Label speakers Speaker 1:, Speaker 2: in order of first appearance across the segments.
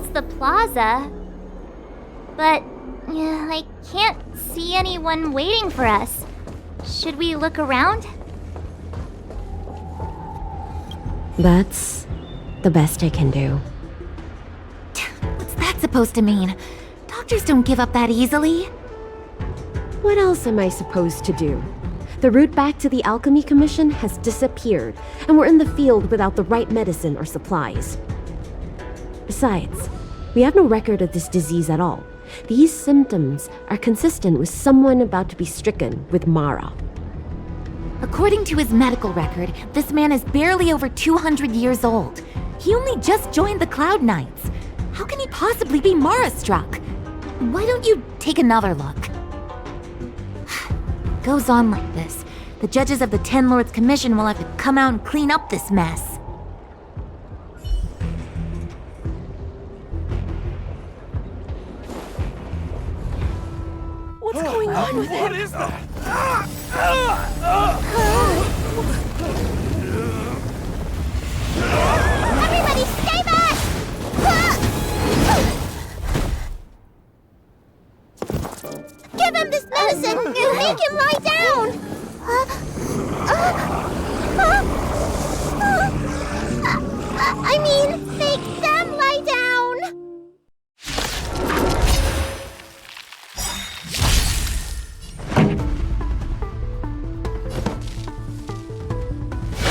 Speaker 1: that's the plaza. But I can't see anyone waiting for us. Should we look around?
Speaker 2: That's the best I can do.
Speaker 3: What's that supposed to mean? Doctors don't give up that easily.
Speaker 2: What else am I supposed to do? The route back to the Alchemy Commission has disappeared, and we're in the field without the right medicine or supplies. Besides, we have no record of this disease at all. These symptoms are consistent with someone about to be stricken with Mara.
Speaker 3: According to his medical record, this man is barely over 200 years old. He only just joined the Cloud Knights. How can he possibly be Mara-struck? Why don't you take another look? Goes on like this. The judges of the Ten Lords Commission will have to come out and clean up this mess.
Speaker 4: What's going on with him?
Speaker 5: What is that?
Speaker 1: Everybody stay back! Give him this medicine and make him lie down! I mean, make them lie down!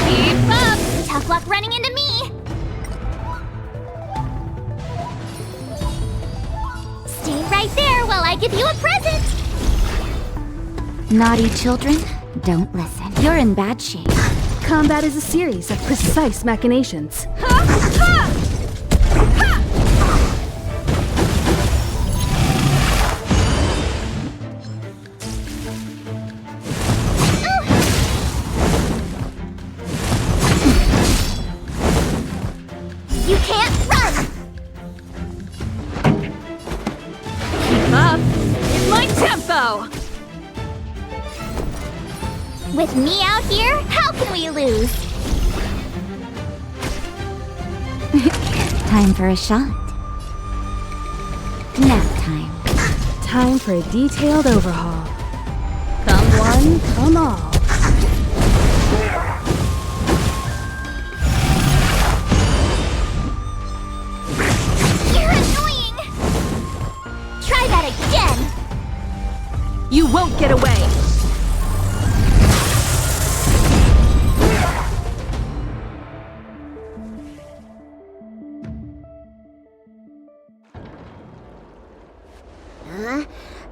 Speaker 1: Keep up! Tough luck running into me! Stay right there while I give you a present!
Speaker 3: Naughty children, don't listen. You're in bad shape.
Speaker 4: Combat is a series of precise machinations.
Speaker 1: You can't run!
Speaker 4: Keep up! It's my tempo!
Speaker 1: With me out here, how can we lose?
Speaker 3: Time for a shot. Nap time.
Speaker 4: Time for a detailed overhaul. Come one, come all.
Speaker 1: You're annoying! Try that again!
Speaker 4: You won't get away!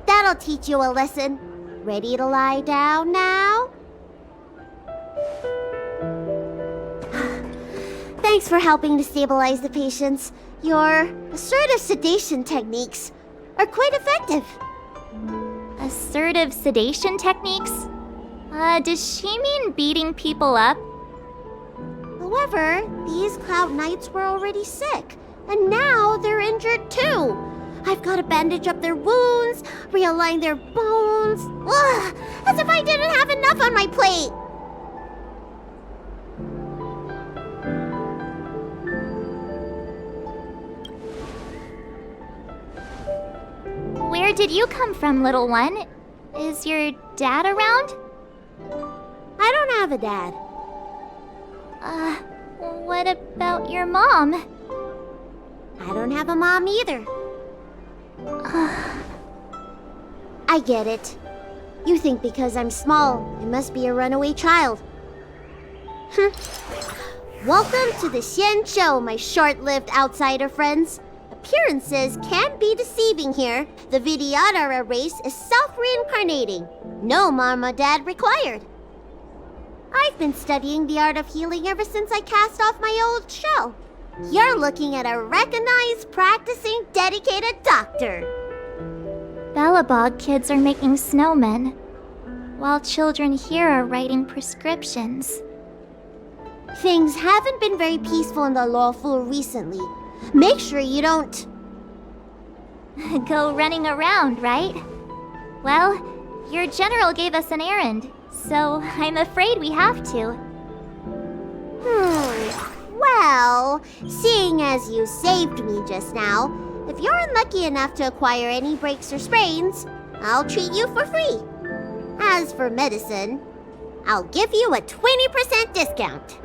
Speaker 1: That'll teach you a lesson. Ready to lie down now? Thanks for helping to stabilize the patients. Your assertive sedation techniques are quite effective. Assertive sedation techniques? Does she mean beating people up? However, these Cloud Knights were already sick, and now they're injured too. I've got to bandage up their wounds, realign their bones. Ugh, as if I didn't have enough on my plate. Where did you come from, little one? Is your dad around? I don't have a dad. What about your mom? I don't have a mom either. I get it. You think because I'm small, I must be a runaway child. Welcome to the Xianzhou, my short-lived outsider friends. Appearances can be deceiving here. The Vidyadhara race is self-reincarnating. No mom or dad required. I've been studying the art of healing ever since I cast off my old shell. You're looking at a recognized, practicing, dedicated doctor. Bellabog kids are making snowmen, while children here are writing prescriptions. Things haven't been very peaceful in the Loufu recently. Make sure you don't... go running around, right? Well, your general gave us an errand, so I'm afraid we have to. Well, seeing as you saved me just now, if you're unlucky enough to acquire any breaks or sprains, I'll treat you for free. As for medicine, I'll give you a 20% discount.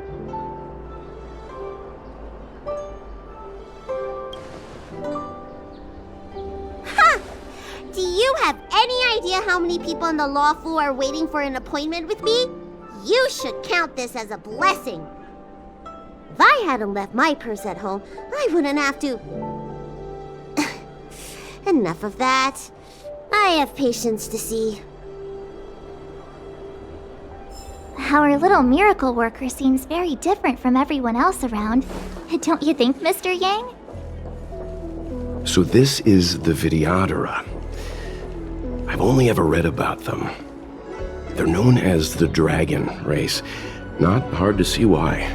Speaker 1: Ha! Do you have any idea how many people in the Loufu are waiting for an appointment with me? You should count this as a blessing. If I hadn't left my purse at home, I wouldn't have to... Enough of that. I have patients to see.
Speaker 5: Our little miracle worker seems very different from everyone else around. Don't you think, Mr. Yang?
Speaker 6: So this is the Vidyadhara. I've only ever read about them. They're known as the Dragon Race. Not hard to see why.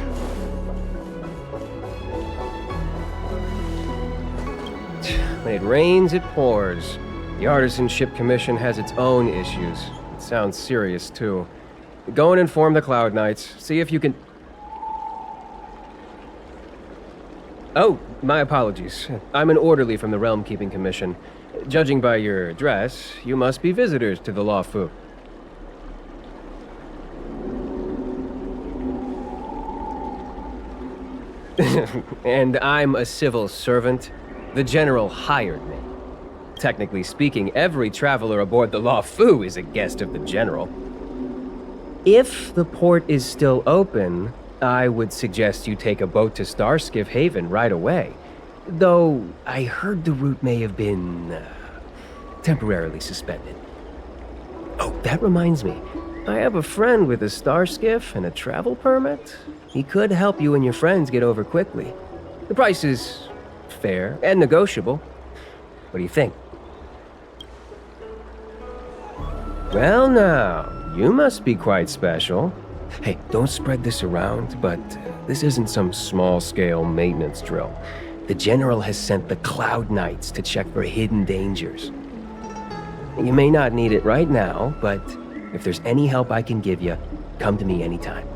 Speaker 7: When it rains, it pours. The Artisanship Commission has its own issues. It sounds serious, too. Go and inform the Cloud Knights. See if you can... Oh, my apologies. I'm an orderly from the Realm Keeping Commission. Judging by your dress, you must be visitors to the Loufu. And I'm a civil servant. The General hired me. Technically speaking, every traveler aboard the Loufu is a guest of the General. If the port is still open, I would suggest you take a boat to Starskiff Haven right away. Though, I heard the route may have been temporarily suspended. Oh, that reminds me. I have a friend with a Starskiff and a travel permit. He could help you and your friends get over quickly. The price is fair and negotiable. What do you think? Well now, you must be quite special. Hey, don't spread this around, but this isn't some small-scale maintenance drill. The General has sent the Cloud Knights to check for hidden dangers. You may not need it right now, but if there's any help I can give you, come to me anytime.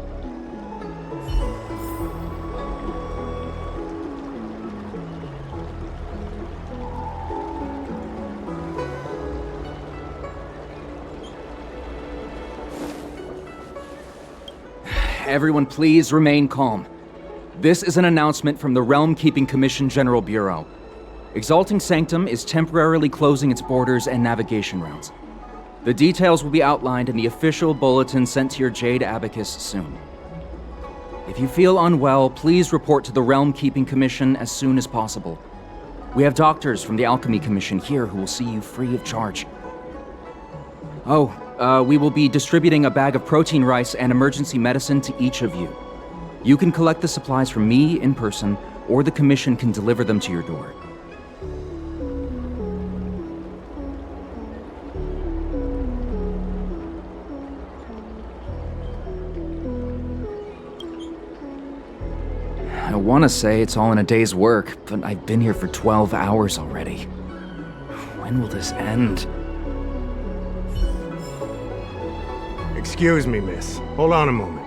Speaker 8: Everyone please remain calm. This is an announcement from the Realm Keeping Commission General Bureau. Exalting Sanctum is temporarily closing its borders and navigation routes. The details will be outlined in the official bulletin sent to your Jade Abacus soon. If you feel unwell, please report to the Realm Keeping Commission as soon as possible. We have doctors from the Alchemy Commission here who will see you free of charge. We will be distributing a bag of protein rice and emergency medicine to each of you. You can collect the supplies from me in person, or the Commission can deliver them to your door. I want to say it's all in a day's work, but I've been here for 12 hours already. When will this end?
Speaker 9: Excuse me, miss. Hold on a moment.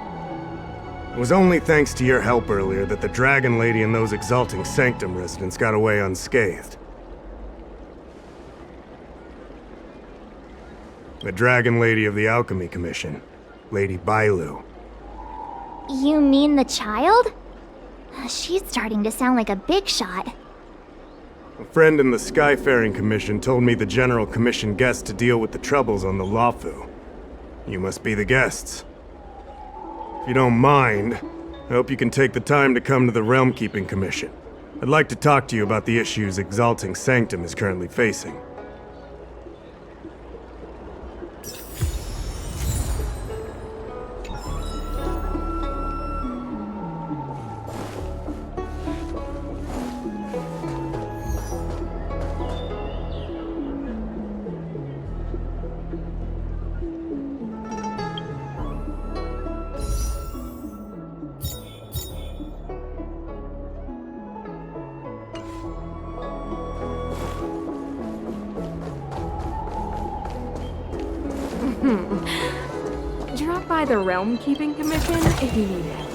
Speaker 9: It was only thanks to your help earlier that the Dragon Lady and those Exalting Sanctum residents got away unscathed. The Dragon Lady of the Alchemy Commission, Lady Bailu.
Speaker 5: You mean the child? She's starting to sound like a big shot.
Speaker 9: A friend in the Skyfaring Commission told me the General commissioned guests to deal with the troubles on the Loufu. You must be the guests. If you don't mind, I hope you can take the time to come to the Realm Keeping Commission. I'd like to talk to you about the issues Exalting Sanctum is currently facing.
Speaker 10: Drop by the Realm Keeping Commission if you need it.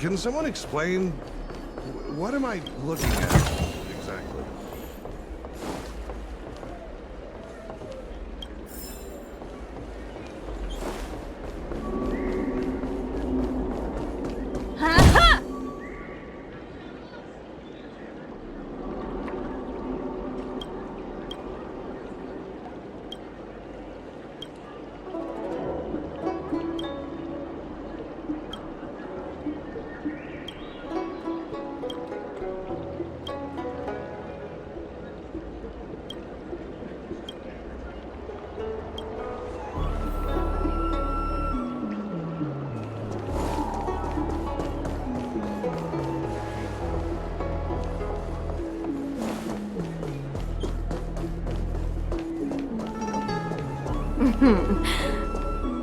Speaker 10: Can someone explain? What am I looking at exactly?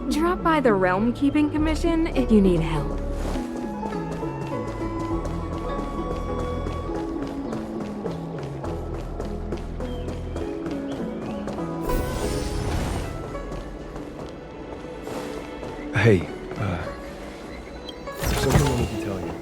Speaker 4: Drop by the Realm Keeping Commission if you need help.
Speaker 6: Hey, there's something I need to tell you.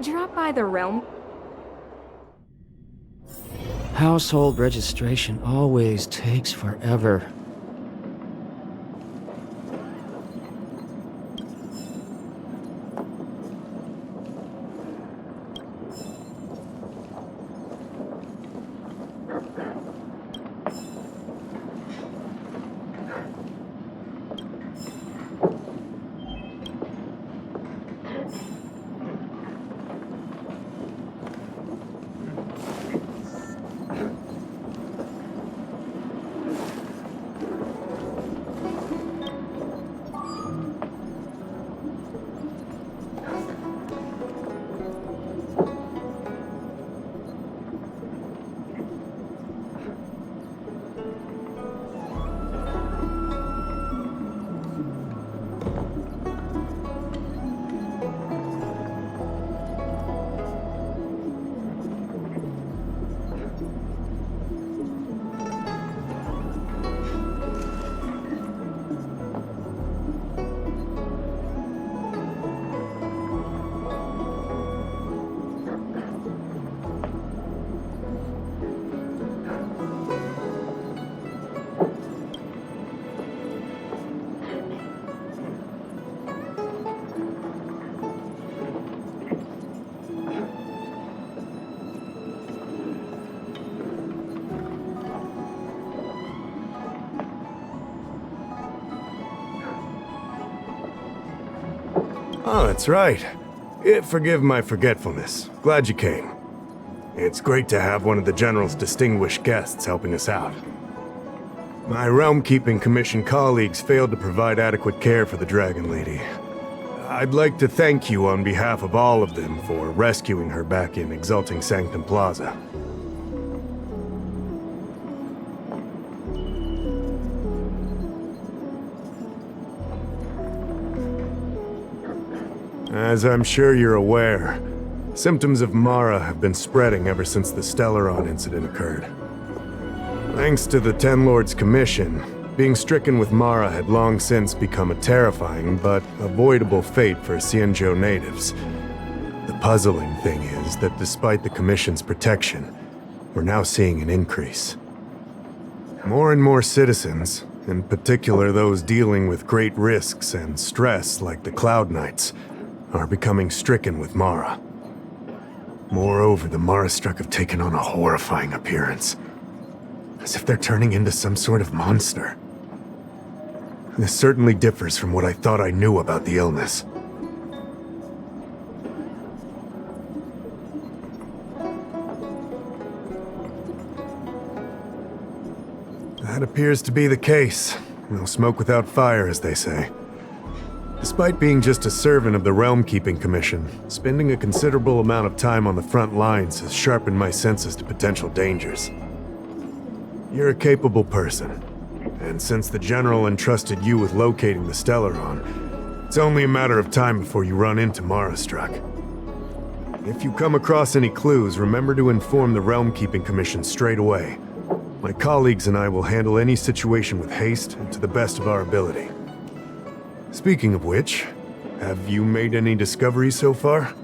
Speaker 4: Drop by the Realm.
Speaker 11: Household registration always takes forever.
Speaker 9: Oh, that's right. Forgive my forgetfulness. Glad you came. It's great to have one of the General's distinguished guests helping us out. My Realm Keeping Commission colleagues failed to provide adequate care for the Dragon Lady. I'd like to thank you on behalf of all of them for rescuing her back in Exalting Sanctum Plaza. As I'm sure you're aware, symptoms of Mara have been spreading ever since the Stellaron incident occurred. Thanks to the Ten Lords Commission, being stricken with Mara had long since become a terrifying but avoidable fate for Xianzhou natives. The puzzling thing is that despite the Commission's protection, we're now seeing an increase. More and more citizens, in particular those dealing with great risks and stress like the Cloud Knights, are becoming stricken with Mara. Moreover, the Mara-struck have taken on a horrifying appearance, as if they're turning into some sort of monster. This certainly differs from what I thought I knew about the illness. That appears to be the case. No smoke without fire, as they say. Despite being just a servant of the Realm Keeping Commission, spending a considerable amount of time on the front lines has sharpened my senses to potential dangers. You're a capable person, and since the General entrusted you with locating the Stellaron, it's only a matter of time before you run into Mara-struck. If you come across any clues, remember to inform the Realm Keeping Commission straight away. My colleagues and I will handle any situation with haste and to the best of our ability. Speaking of which, have you made any discoveries so far?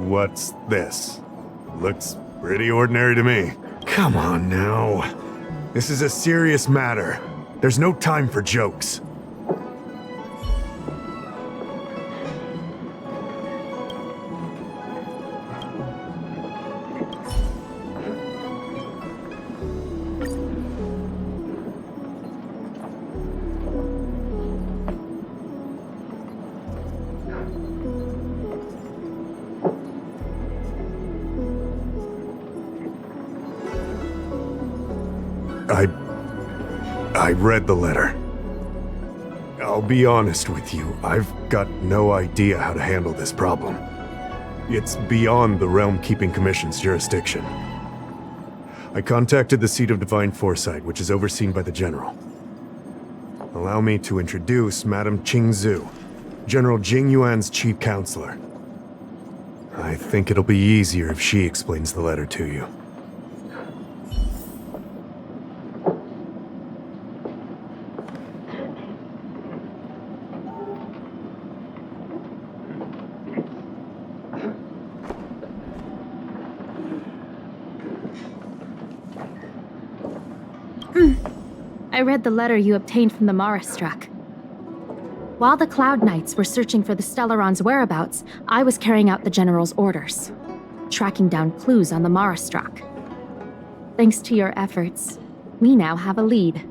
Speaker 9: What's this? Looks pretty ordinary to me. Come on now. This is a serious matter. There's no time for jokes. I read the letter. I'll be honest with you, I've got no idea how to handle this problem. It's beyond the Realm Keeping Commission's jurisdiction. I contacted the seat of Divine Foresight, which is overseen by the General. Allow me to introduce Madame Qingzhu, General Jingyuan's chief counselor. I think it'll be easier if she explains the letter to you.
Speaker 4: I read the letter you obtained from the Mara-struck. While the Cloud Knights were searching for the Stellaron's whereabouts, I was carrying out the General's orders, tracking down clues on the Mara-struck. Thanks to your efforts, we now have a lead.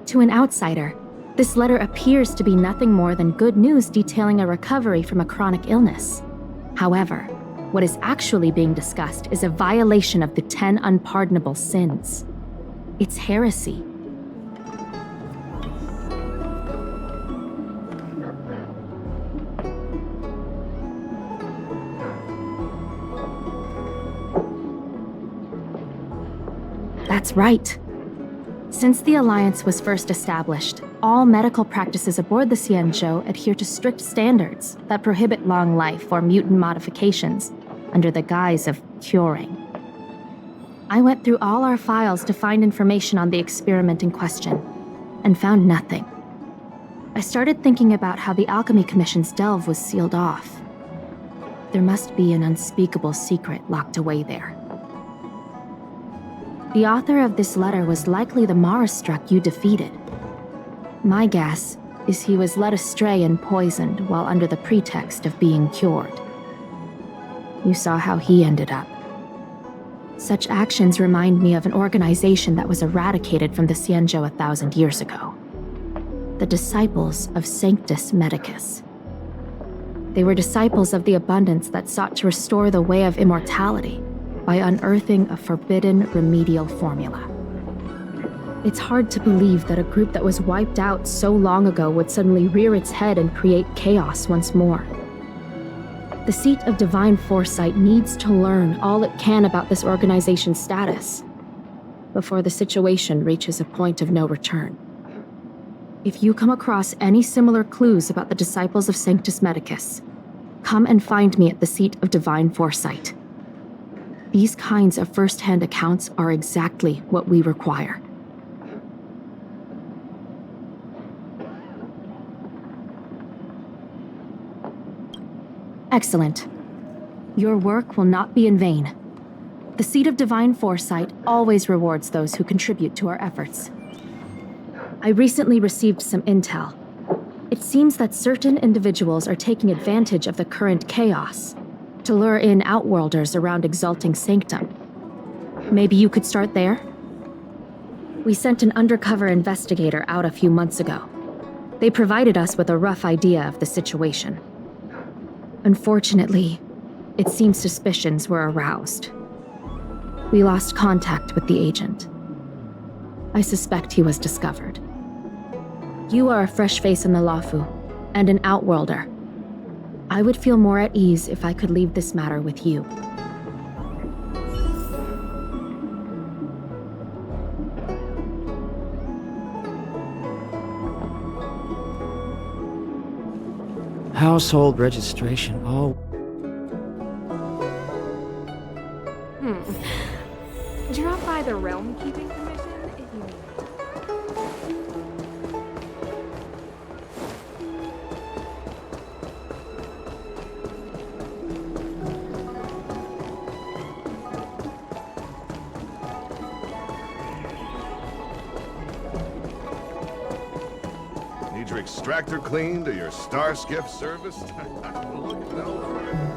Speaker 4: To an outsider, this letter appears to be nothing more than good news detailing a recovery from a chronic illness. However, what is actually being discussed is a violation of the 10 unpardonable sins. It's heresy. That's right. Since the Alliance was first established, all medical practices aboard the Xianzhou adhere to strict standards that prohibit long life or mutant modifications under the guise of curing. I went through all our files to find information on the experiment in question, and found nothing. I started thinking about how the Alchemy Commission's delve was sealed off. There must be an unspeakable secret locked away there. The author of this letter was likely the Mara-struck you defeated. My guess is he was led astray and poisoned while under the pretext of being cured. You saw how he ended up. Such actions remind me of an organization that was eradicated from the Xianzhou 1,000 years ago. The Disciples of Sanctus Medicus. They were disciples of the abundance that sought to restore the way of immortality by unearthing a forbidden remedial formula. It's hard to believe that a group that was wiped out so long ago would suddenly rear its head and create chaos once more. The seat of Divine Foresight needs to learn all it can about this organization's status before the situation reaches a point of no return. If you come across any similar clues about the Disciples of Sanctus Medicus, come and find me at the seat of Divine Foresight. These kinds of first-hand accounts are exactly what we require. Excellent. Your work will not be in vain. The Seat of Divine Foresight always rewards those who contribute to our efforts. I recently received some intel. It seems that certain individuals are taking advantage of the current chaos to lure in Outworlders around Exalting Sanctum. Maybe you could start there? We sent an undercover investigator out a few months ago. They provided us with a rough idea of the situation. Unfortunately, it seems suspicions were aroused. We lost contact with the agent. I suspect he was discovered. You are a fresh face in the Loufu, and an Outworlder. I would feel more at ease if I could leave this matter with you.
Speaker 11: Household registration, oh.
Speaker 4: Drop by the Realm Keeping Commission if you need.
Speaker 10: Need your extractor cleaned or your star skiff serviced? Look no further.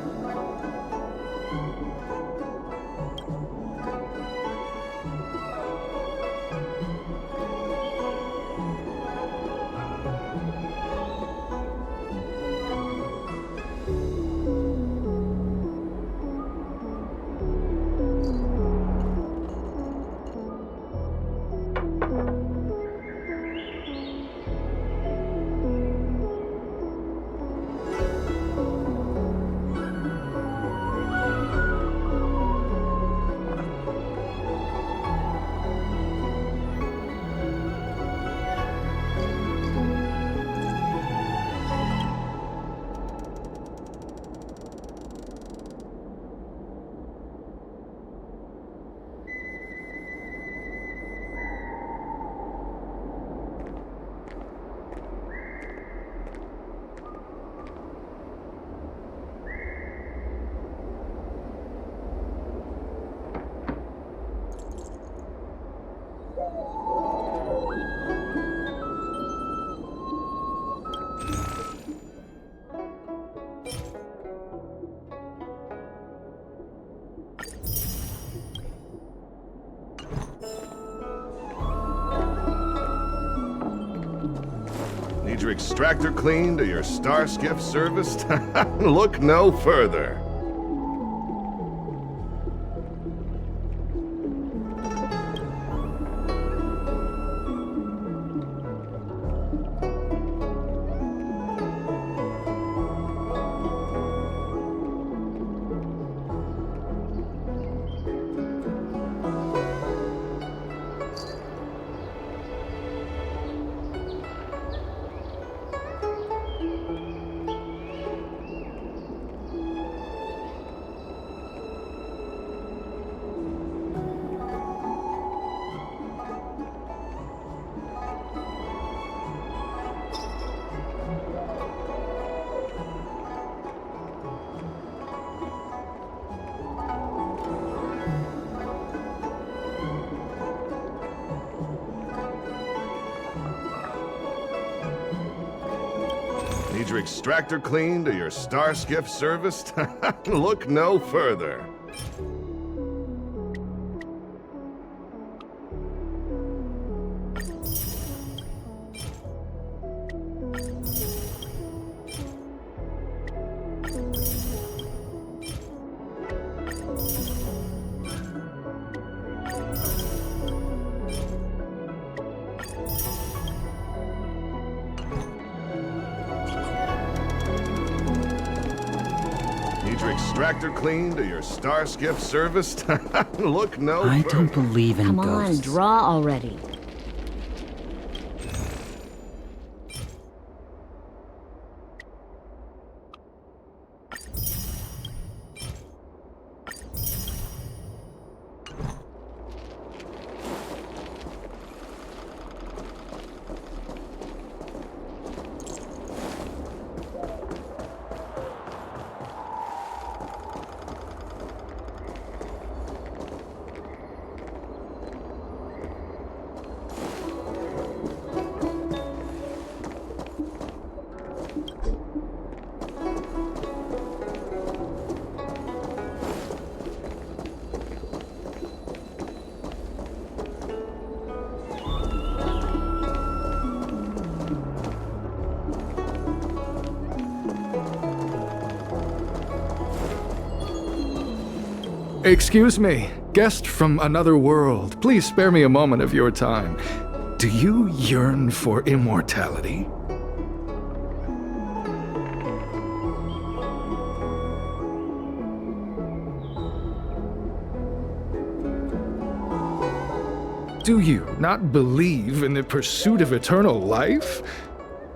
Speaker 10: Need your extractor cleaned or your star skiff serviced? Look no further. Need your extractor cleaned or your star skiff serviced? Look no further. Extractor cleaned or your star skiff serviced? Look no further.
Speaker 11: I don't believe in
Speaker 2: Come
Speaker 11: ghosts.
Speaker 2: on, draw already.
Speaker 12: Excuse me, guest from another world. Please spare me a moment of your time. Do you yearn for immortality? Do you not believe in the pursuit of eternal life?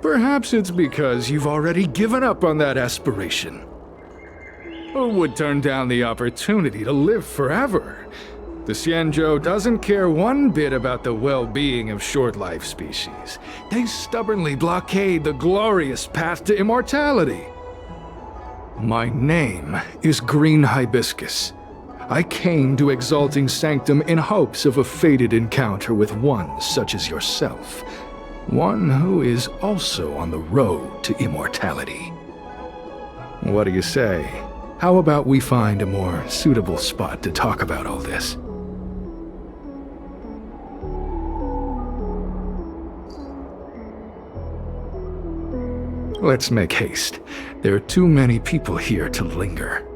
Speaker 12: Perhaps it's because you've already given up on that aspiration. Who would turn down the opportunity to live forever? The Xianzhou doesn't care one bit about the well-being of short-life species. They stubbornly blockade the glorious path to immortality. My name is Green Hibiscus. I came to Exalting Sanctum in hopes of a fated encounter with one such as yourself. One who is also on the road to immortality. What do you say? How about we find a more suitable spot to talk about all this? Let's make haste. There are too many people here to linger.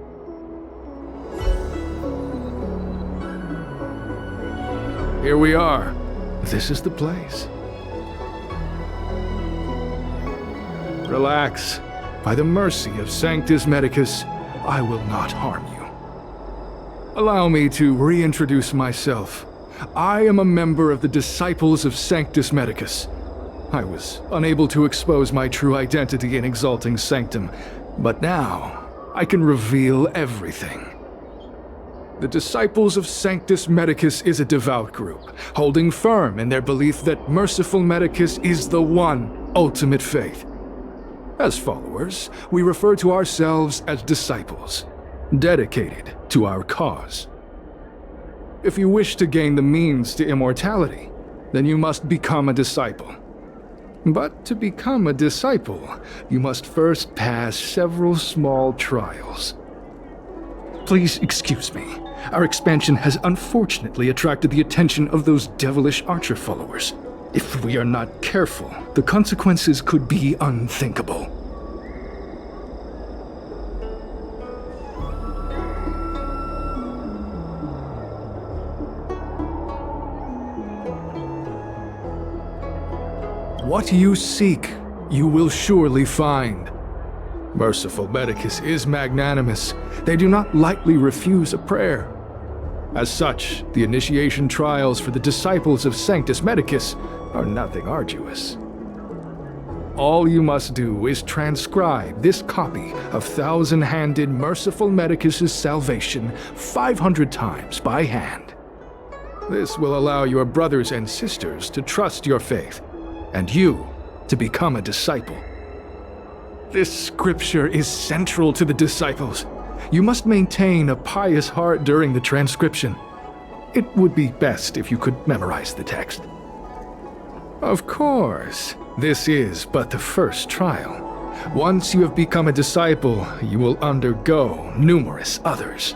Speaker 12: Here we are. This is the place. Relax. By the mercy of Sanctus Medicus, I will not harm you. Allow me to reintroduce myself. I am a member of the Disciples of Sanctus Medicus. I was unable to expose my true identity in Exalting Sanctum, but now I can reveal everything. The Disciples of Sanctus Medicus is a devout group, holding firm in their belief that Merciful Medicus is the one ultimate faith. As followers, we refer to ourselves as disciples, dedicated to our cause. If you wish to gain the means to immortality, then you must become a disciple. But to become a disciple, you must first pass several small trials. Please excuse me. Our expansion has unfortunately attracted the attention of those devilish archer followers. If we are not careful, the consequences could be unthinkable. What you seek, you will surely find. Merciful Medicus is magnanimous. They do not lightly refuse a prayer. As such, the initiation trials for the Disciples of Sanctus Medicus are nothing arduous. All you must do is transcribe this copy of Thousand-Handed Merciful Medicus's Salvation 500 times by hand. This will allow your brothers and sisters to trust your faith, and you to become a disciple. This scripture is central to the disciples. You must maintain a pious heart during the transcription. It would be best if you could memorize the text. Of course, this is but the first trial. Once you have become a disciple, you will undergo numerous others.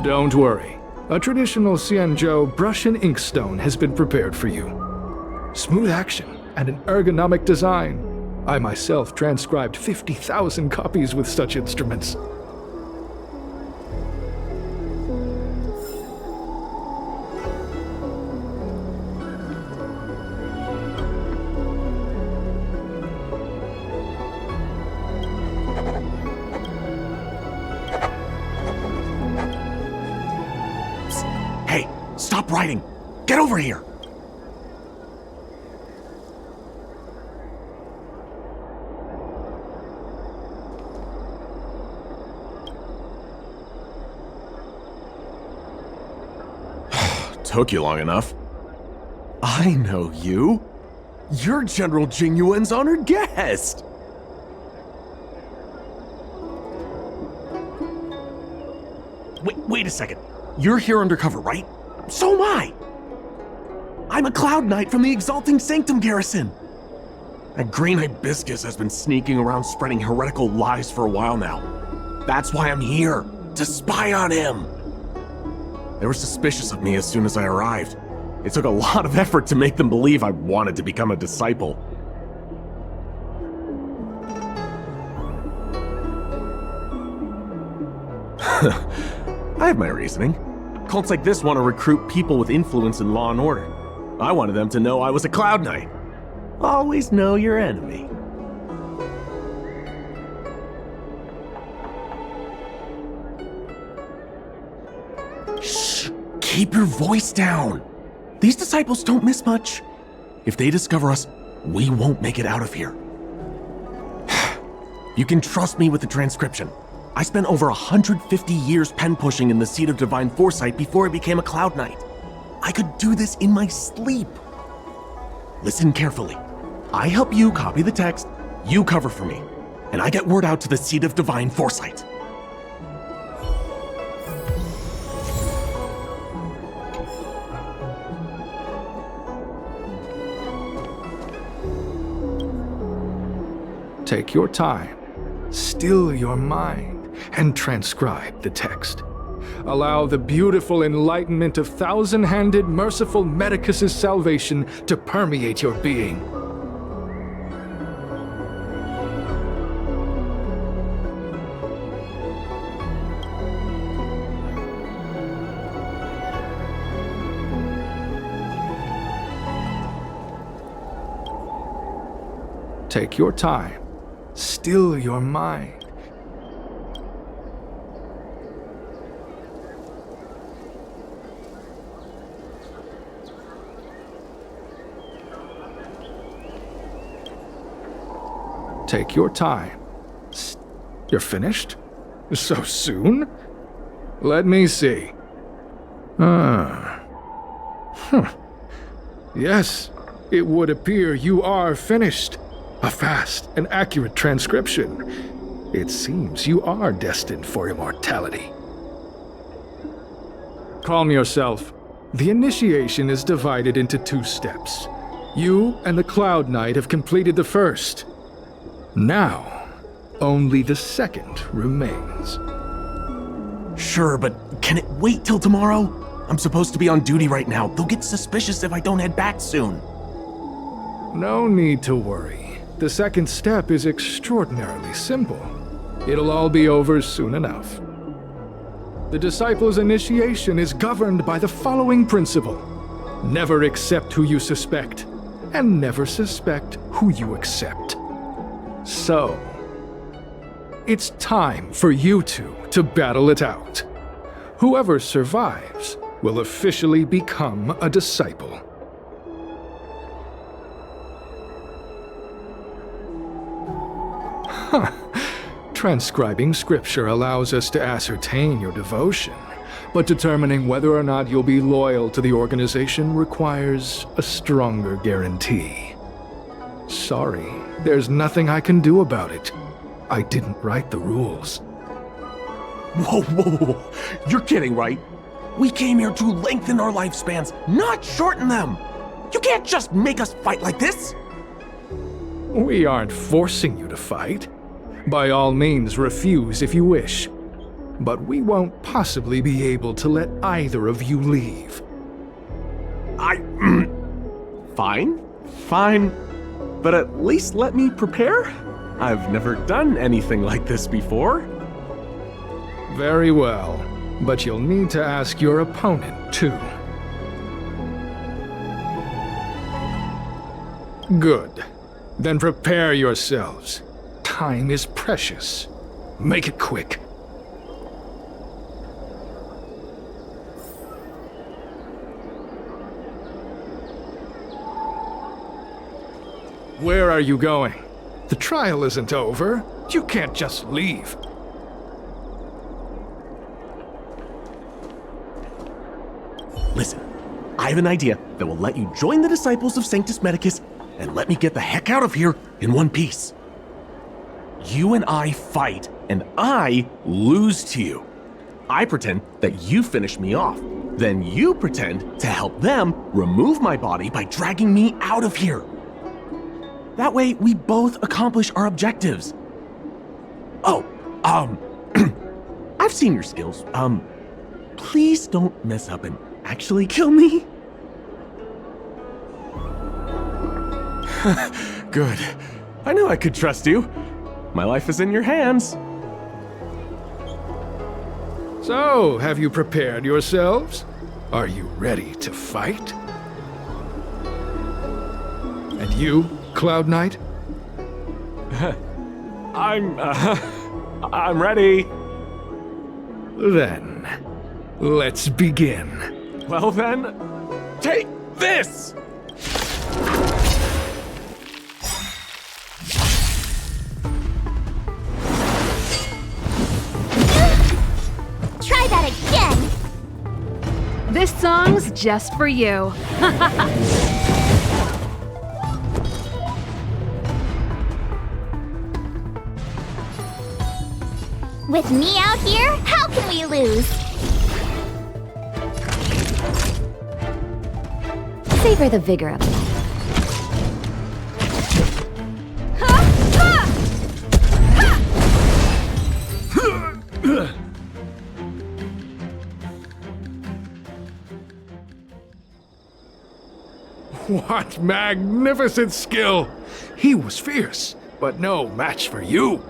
Speaker 12: Don't worry. A traditional Xianzhou brush and inkstone has been prepared for you. Smooth action and an ergonomic design. I myself transcribed 50,000 copies with such instruments.
Speaker 13: Hey, stop writing! Get over here! Took you long enough. I know you. You're General Jingyuan's honored guest. Wait a second. You're here undercover, right? So am I. I'm a Cloud Knight from the Exalting Sanctum garrison. That green hibiscus has been sneaking around spreading heretical lies for a while now. That's why I'm here, to spy on him. They were suspicious of me as soon as I arrived. It took a lot of effort to make them believe I wanted to become a disciple. I have my reasoning. Cults like this want to recruit people with influence in law and order. I wanted them to know I was a Cloud Knight. Always know your enemy. Shh! Keep your voice down. These disciples don't miss much. If they discover us, we won't make it out of here. You can trust me with the transcription. I spent over 150 years pen pushing in the Seat of Divine Foresight before I became a Cloud Knight. I could do this in my sleep. Listen carefully. I help you copy the text, you cover for me, and I get word out to the Seat of Divine Foresight.
Speaker 12: Take your time, still your mind, and transcribe the text. Allow the beautiful enlightenment of thousand-handed, merciful Medicus's salvation to permeate your being. Take your time, still your mind. Take your time. You're finished? So soon? Let me see. Yes, it would appear you are finished. A fast and accurate transcription. It seems you are destined for immortality. Calm yourself. The initiation is divided into 2 steps. You and the Cloud Knight have completed the first. Now, only the second remains.
Speaker 13: Sure, but can it wait till tomorrow? I'm supposed to be on duty right now. They'll get suspicious if I don't head back soon.
Speaker 12: No need to worry. The second step is extraordinarily simple. It'll all be over soon enough. The disciple's initiation is governed by the following principle. Never accept who you suspect, and never suspect who you accept. So, it's time for you two to battle it out. Whoever survives will officially become a disciple. Transcribing scripture allows us to ascertain your devotion, but determining whether or not you'll be loyal to the organization requires a stronger guarantee. Sorry, there's nothing I can do about it. I didn't write the rules.
Speaker 13: Whoa. You're kidding, right? We came here to lengthen our lifespans, not shorten them. You can't just make us fight like this.
Speaker 12: We aren't forcing you to fight. By all means, refuse if you wish. But we won't possibly be able to let either of you leave.
Speaker 13: Fine. But at least let me prepare? I've never done anything like this before.
Speaker 12: Very well, but you'll need to ask your opponent, too. Good. Then prepare yourselves. Time is precious. Make it quick. Where are you going? The trial isn't over. You can't just leave.
Speaker 13: Listen, I have an idea that will let you join the disciples of Sanctus Medicus and let me get the heck out of here in one piece. You and I fight, and I lose to you. I pretend that you finish me off. Then you pretend to help them remove my body by dragging me out of here. That way, we both accomplish our objectives. Oh, I've seen your skills. Please don't mess up and actually kill me. Good. I knew I could trust you. My life is in your hands.
Speaker 12: So, have you prepared yourselves? Are you ready to fight? And you, Cloud Knight?
Speaker 13: I'm ready.
Speaker 12: Then, let's begin.
Speaker 13: Well then, take this!
Speaker 5: Try that again!
Speaker 14: This song's just for you.
Speaker 5: With me out here, how can we lose?
Speaker 2: Savor the vigor of it.
Speaker 12: What magnificent skill! He was fierce, but no match for you.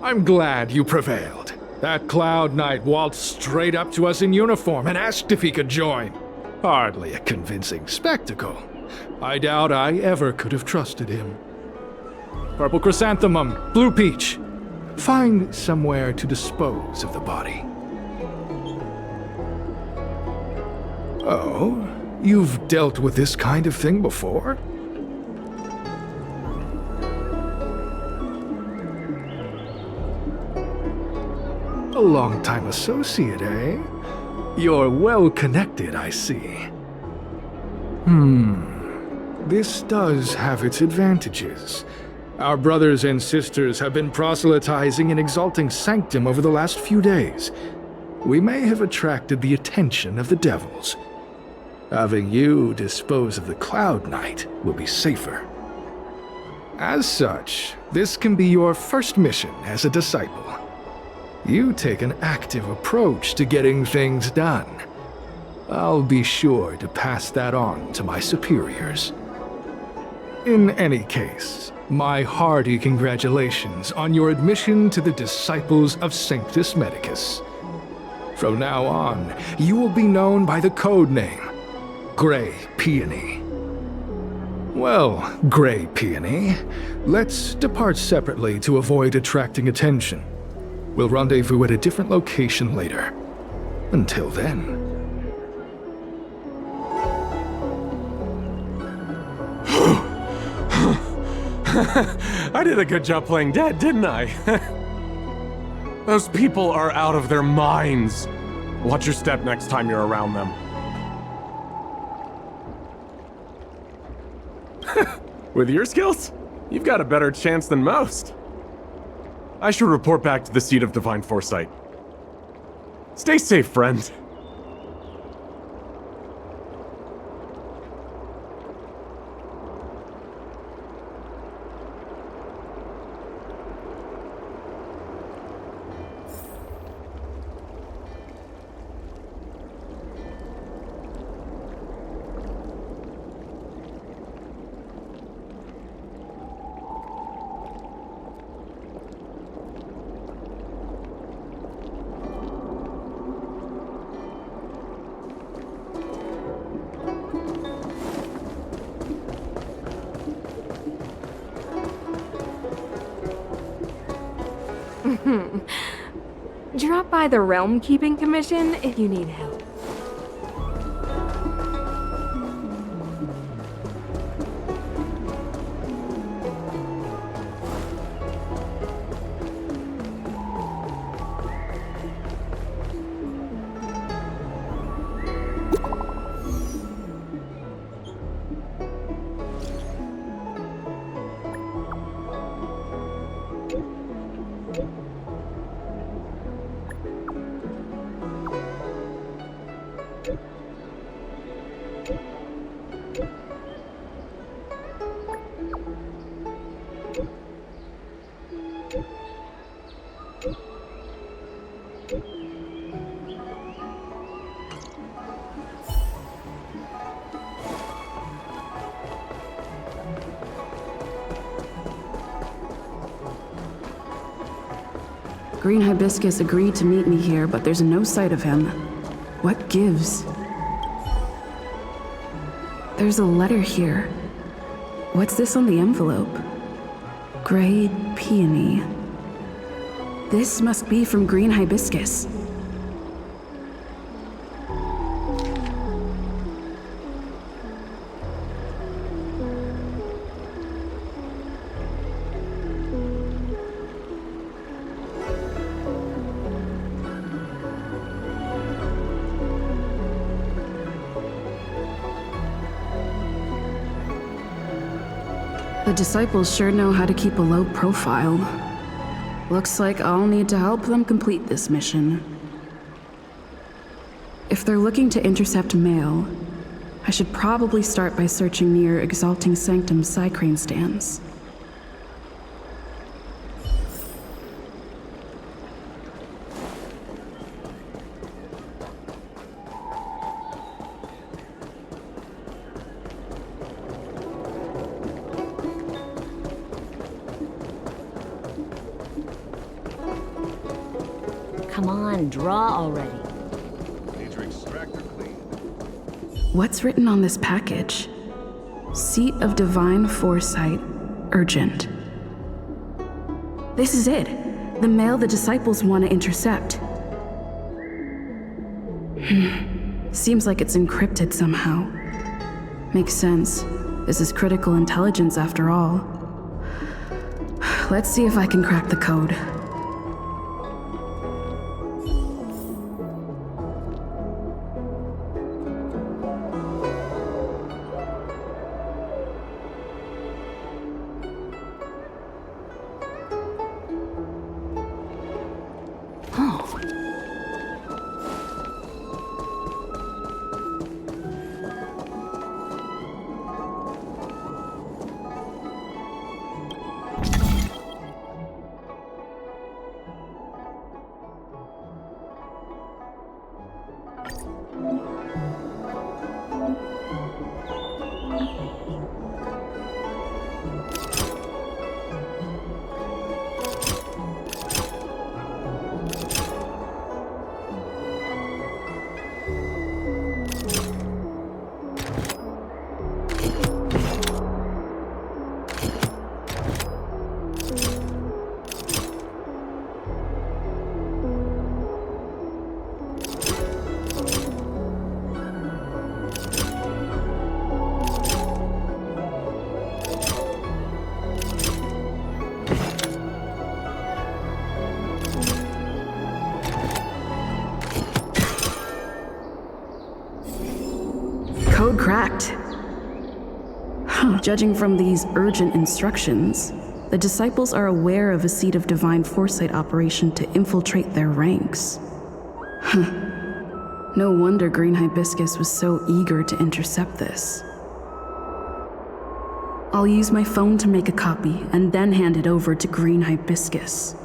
Speaker 12: I'm glad you prevailed. That Cloud Knight waltzed straight up to us in uniform and asked if he could join. Hardly a convincing spectacle. I doubt I ever could have trusted him. Purple chrysanthemum, blue peach. Find somewhere to dispose of the body. Oh, you've dealt with this kind of thing before? A long-time associate, eh? You're well-connected, I see. This does have its advantages. Our brothers and sisters have been proselytizing and exalting Sanctum over the last few days. We may have attracted the attention of the devils. Having you dispose of the Cloud Knight will be safer. As such, this can be your first mission as a disciple. You take an active approach to getting things done. I'll be sure to pass that on to my superiors. In any case, my hearty congratulations on your admission to the Disciples of Sanctus Medicus. From now on, you will be known by the code name, Grey Peony. Well, Grey Peony, let's depart separately to avoid attracting attention. We'll rendezvous at a different location later. Until then.
Speaker 13: I did a good job playing dead, didn't I? Those people are out of their minds. Watch your step next time you're around them. With your skills, you've got a better chance than most. I should report back to the Seat of Divine Foresight. Stay safe, friend.
Speaker 14: Drop by the Realm Keeping Commission if you need help.
Speaker 15: Green Hibiscus agreed to meet me here, but there's no sight of him. What gives? There's a letter here. What's this on the envelope? Grey Peony. This must be from Green Hibiscus. The disciples sure know how to keep a low profile. Looks like I'll need to help them complete this mission. If they're looking to intercept mail, I should probably start by searching near Exalting Sanctum's Psycrane stands.
Speaker 2: Come on, draw already.
Speaker 10: Need your extractor clean.
Speaker 15: What's written on this package? Seat of Divine Foresight, urgent. This is it. The mail the disciples want to intercept. Seems like it's encrypted somehow. Makes sense. This is critical intelligence after all. Let's see if I can crack the code. Code cracked. Judging from these urgent instructions, the disciples are aware of a Seat of Divine Foresight operation to infiltrate their ranks. No wonder Green Hibiscus was so eager to intercept this. I'll use my phone to make a copy and then hand it over to Green Hibiscus.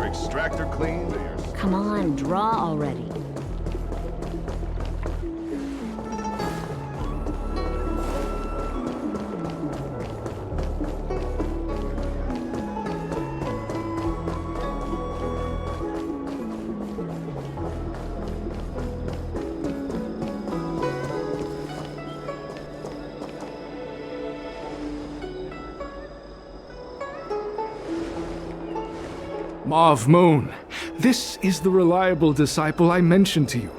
Speaker 10: Extractor cleaned or your...
Speaker 2: Come on, draw already.
Speaker 12: Mauve Moon, this is the reliable disciple I mentioned to you,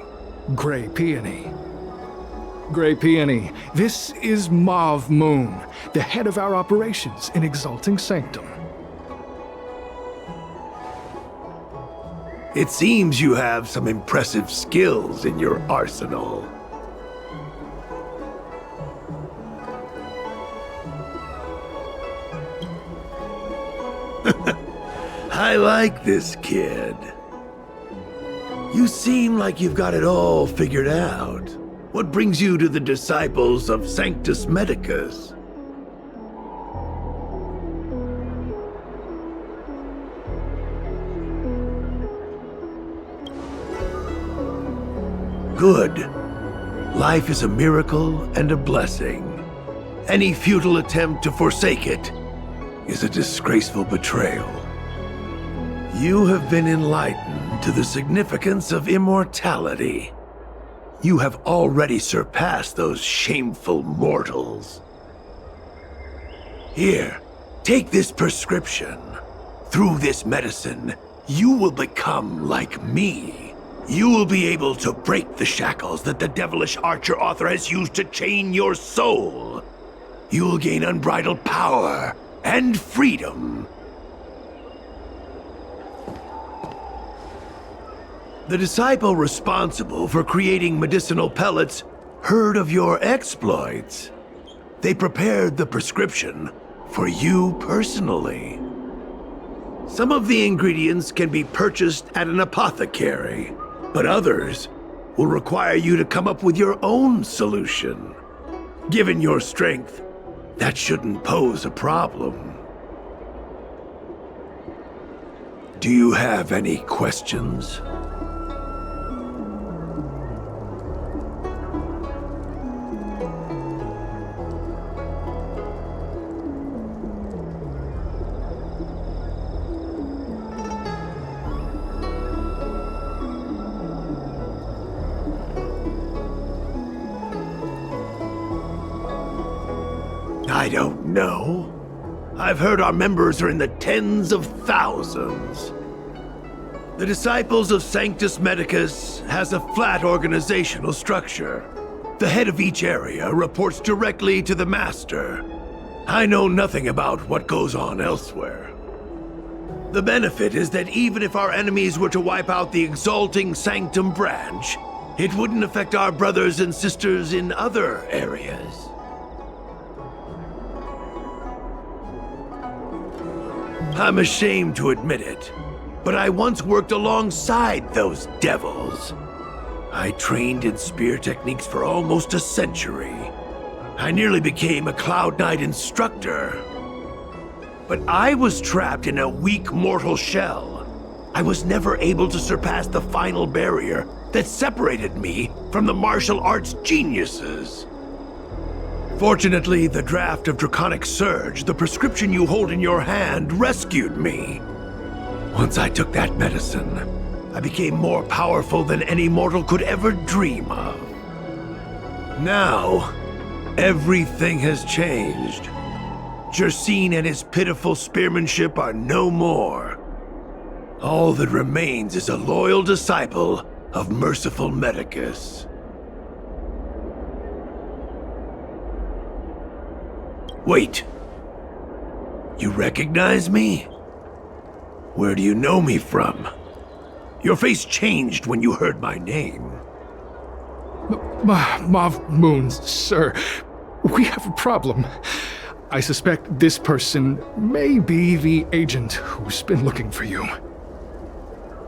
Speaker 12: Grey Peony. Grey Peony, this is Mauve Moon, the head of our operations in Exalting Sanctum.
Speaker 16: It seems you have some impressive skills in your arsenal. I like this kid. You seem like you've got it all figured out. What brings you to the disciples of Sanctus Medicus? Good. Life is a miracle and a blessing. Any futile attempt to forsake it is a disgraceful betrayal. You have been enlightened to the significance of immortality. You have already surpassed those shameful mortals. Here, take this prescription. Through this medicine, you will become like me. You will be able to break the shackles that the devilish archer author has used to chain your soul. You will gain unbridled power and freedom. The disciple responsible for creating medicinal pellets heard of your exploits. They prepared the prescription for you personally. Some of the ingredients can be purchased at an apothecary, but others will require you to come up with your own solution. Given your strength, that shouldn't pose a problem. Do you have any questions? I don't know. I've heard our members are in the tens of thousands. The Disciples of Sanctus Medicus has a flat organizational structure. The head of each area reports directly to the Master. I know nothing about what goes on elsewhere. The benefit is that even if our enemies were to wipe out the Exalting Sanctum branch, it wouldn't affect our brothers and sisters in other areas. I'm ashamed to admit it, but I once worked alongside those devils. I trained in spear techniques for almost a century. I nearly became a Cloud Knight instructor. But I was trapped in a weak mortal shell. I was never able to surpass the final barrier that separated me from the martial arts geniuses. Fortunately, the draft of Draconic Surge, the prescription you hold in your hand, rescued me. Once I took that medicine, I became more powerful than any mortal could ever dream of. Now, everything has changed. Jersine and his pitiful spearmanship are no more. All that remains is a loyal disciple of merciful Medicus. Wait. You recognize me? Where do you know me from? Your face changed when you heard my name.
Speaker 12: Mav Moons, sir. We have a problem. I suspect this person may be the agent who's been looking for you.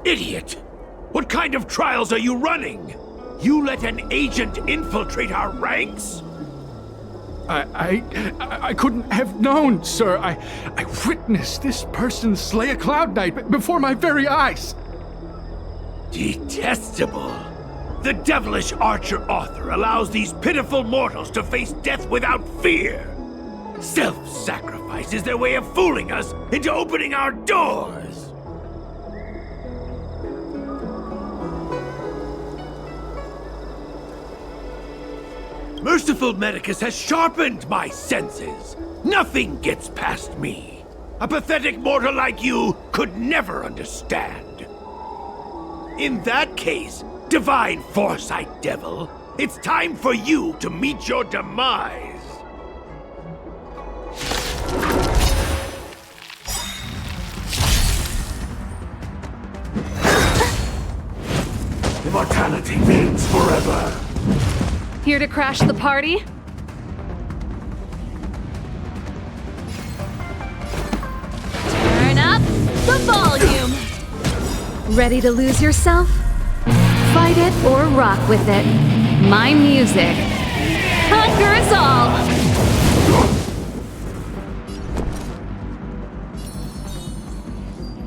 Speaker 16: Idiot! What kind of trials are you running? You let an agent infiltrate our ranks?
Speaker 12: I couldn't have known, sir. I witnessed this person slay a Cloud Knight before my very eyes.
Speaker 16: Detestable. The devilish archer author allows these pitiful mortals to face death without fear. Self-sacrifice is their way of fooling us into opening our doors. Merciful Medicus has sharpened my senses. Nothing gets past me. A pathetic mortal like you could never understand. In that case, Divine Foresight Devil, it's time for you to meet your demise. Immortality means forever.
Speaker 14: Here to crash the party?
Speaker 3: Turn up the volume!
Speaker 14: Ready to lose yourself? Fight it or rock with it. My music conquers all!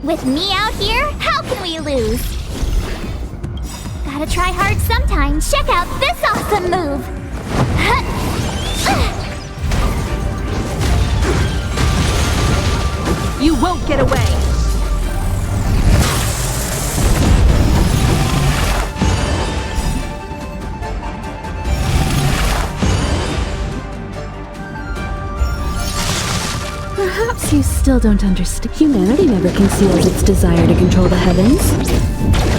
Speaker 5: With me out here, how can we lose? Gotta try hard sometimes. Check out this awesome move!
Speaker 14: You won't get away!
Speaker 15: Perhaps you still don't understand. Humanity never conceals its desire to control the heavens.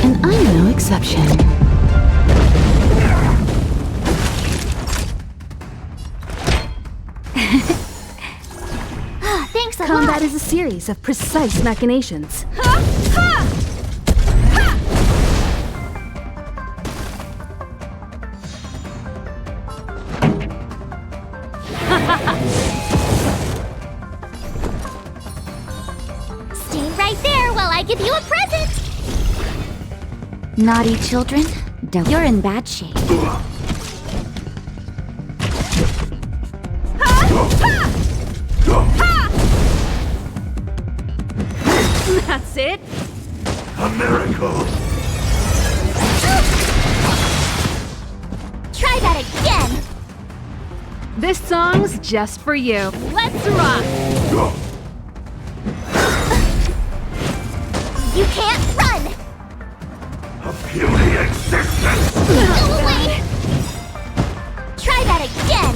Speaker 15: And I'm no exception.
Speaker 5: Thanks a lot!
Speaker 14: Combat is a series of precise machinations.
Speaker 5: Stay right there while I give you a present!
Speaker 3: Naughty children, don't. You're in bad shape.
Speaker 14: That's it?
Speaker 16: A miracle!
Speaker 5: Try that again!
Speaker 14: This song's just for you. Let's rock!
Speaker 5: You can't run!
Speaker 16: A puny existence!
Speaker 5: Go away! Try that again!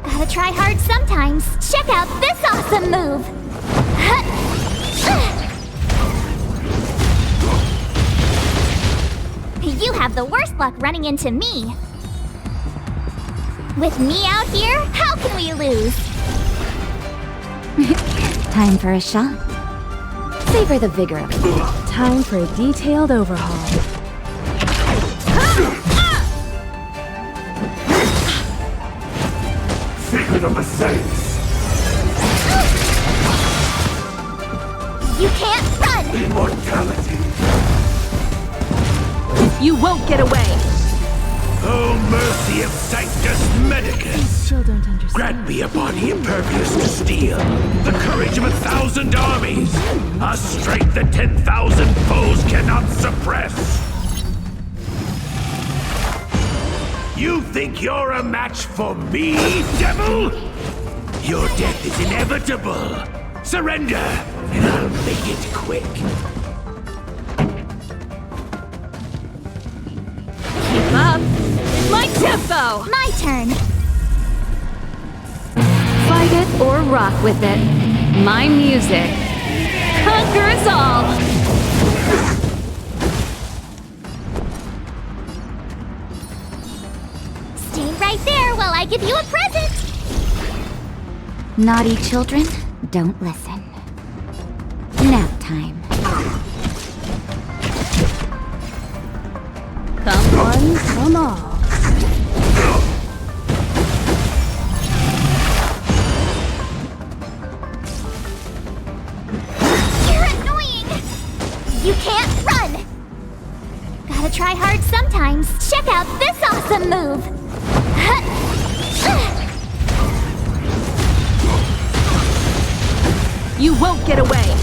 Speaker 5: Gotta try hard sometimes. Check out this awesome move! You have the worst luck running into me. With me out here, how can we lose?
Speaker 3: Time for a shot. Savor the vigor of it.
Speaker 14: Time for a detailed overhaul.
Speaker 16: Secret of the Saints!
Speaker 5: You can't run!
Speaker 16: Immortality!
Speaker 14: You won't get away!
Speaker 16: Oh, mercy of Sanctus Medicus!
Speaker 14: Still don't understand.
Speaker 16: Grant me a body impervious to steel, the courage of 1,000 armies, a strength that 10,000 foes cannot suppress! You think you're a match for me, devil? Your death is inevitable! Surrender, and I'll make it quick.
Speaker 14: Keep up! My tempo!
Speaker 5: My turn!
Speaker 14: Fight it or rock with it. My music conquers all!
Speaker 5: Stay right there while I give you a present!
Speaker 3: Naughty children, don't listen. Nap time.
Speaker 14: Come one, come all.
Speaker 5: You're annoying! You can't run! Gotta try hard sometimes. Check out this awesome move!
Speaker 14: You won't get away!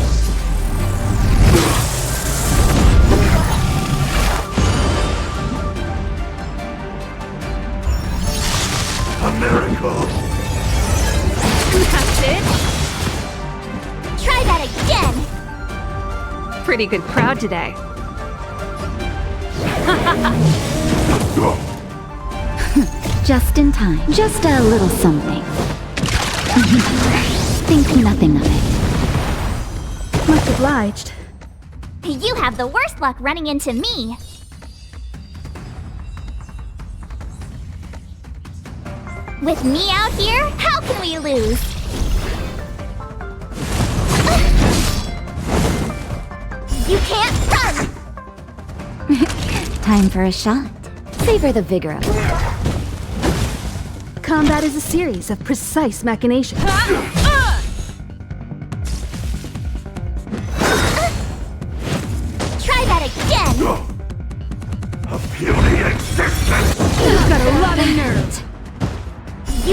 Speaker 16: A miracle!
Speaker 14: That's it?
Speaker 5: Try that again!
Speaker 14: Pretty good crowd today.
Speaker 3: Just in time. Just a little something. Think nothing of it.
Speaker 14: Much obliged.
Speaker 5: You have the worst luck running into me. With me out here, how can we lose? You can't run!
Speaker 3: Time for a shot. Savor the vigor of it.
Speaker 14: Combat is a series of precise machinations.